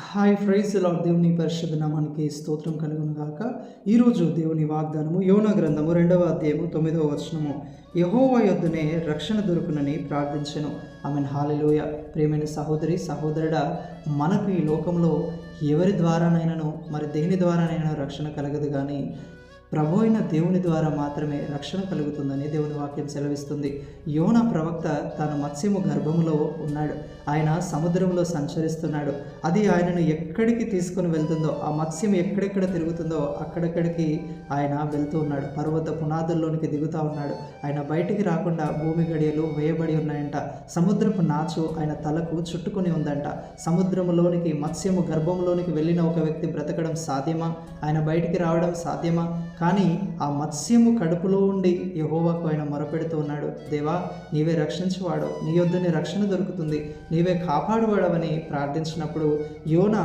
Hi praise lord. దేవుని పరిశుద్ధ నామానికి స్తోత్రం కలుగును గాక. ఈరోజు దేవుని వాగ్దానము యోనా గ్రంథము 2వ అధ్యాయము 9వ వచనము. యెహోవా యొద్దనే రక్షణ దొరుకునని ప్రార్థించెను. ఆమెన్. హల్లెలూయా. ప్రియమైన సహోదరి సహోదరుడా, మనకు ఈ లోకంలో ఎవరి ద్వారానైనాను మరి దేని ద్వారానైనా రక్షణ కలగదు, కానీ ప్రభు అయిన దేవుని ద్వారా మాత్రమే రక్షణ కలుగుతుందని దేవుని వాక్యం సెలవిస్తుంది. యోనా ప్రవక్త తన మత్స్యము గర్భములో ఉన్నాడు. ఆయన సముద్రంలో సంచరిస్తున్నాడు. అది ఆయనను ఎక్కడికి తీసుకొని వెళ్తుందో, ఆ మత్స్యం ఎక్కడెక్కడ తిరుగుతుందో అక్కడెక్కడికి ఆయన వెళ్తూ ఉన్నాడు. పర్వత పునాదుల్లోనికి దిగుతూ ఉన్నాడు. ఆయన బయటికి రాకుండా భూమి గడియలు వేయబడి ఉన్నాయంట. సముద్రపు నాచు ఆయన తలకు చుట్టుకొని ఉందంట. సముద్రములోనికి మత్స్యము గర్భంలోనికి వెళ్ళిన ఒక వ్యక్తి బ్రతకడం సాధ్యమా? ఆయన బయటికి రావడం సాధ్యమా? కానీ ఆ మత్స్యము కడుపులో ఉండి యెహోవాకు ఆయన మొరపెడుతూ ఉన్నాడు. దేవా, నీవే రక్షించువాడు, నీ యొద్దనే రక్షణ దొరుకుతుంది, నీవే కాపాడువాడవని ప్రార్థించినప్పుడు యోనా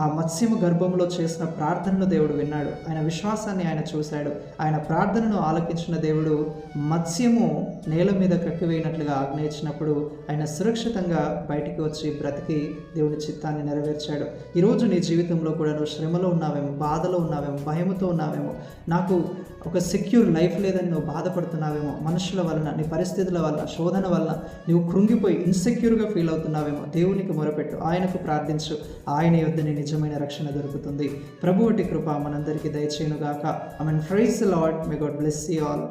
ఆ మత్స్యము గర్భంలో చేసిన ప్రార్థనను దేవుడు విన్నాడు. ఆయన విశ్వాసాన్ని ఆయన చూశాడు. ఆయన ప్రార్థనను ఆలకించిన దేవుడు మత్స్యము నేల మీద కక్కివేయినట్లుగా ఆజ్ఞయించినప్పుడు ఆయన సురక్షితంగా బయటికి వచ్చి బ్రతికి దేవుని చిత్తాన్ని నెరవేర్చాడు. ఈరోజు నీ జీవితంలో కూడా నువ్వు శ్రమలో ఉన్నావేమో, బాధలో ఉన్నావేమో, భయముతో ఉన్నావేమో, నాకు ఒక సెక్యూర్ లైఫ్ లేదని నువ్వు బాధపడుతున్నావేమో, మనుషుల వలన, నీ పరిస్థితుల వలన, శోధన వలన నువ్వు కృంగిపోయి ఇన్సెక్యూర్గా ఫీల్ అవుతున్నావేమో, దేవునికి మొరపెట్టు, ఆయనకు ప్రార్థించు. ఆయన యొద్దనే నిజమైన రక్షణ దొరుకుతుంది. ప్రభువటి కృప మనందరికీ దయచేయునుగాక. ఆమేన్. Praise the Lord. May God bless you all.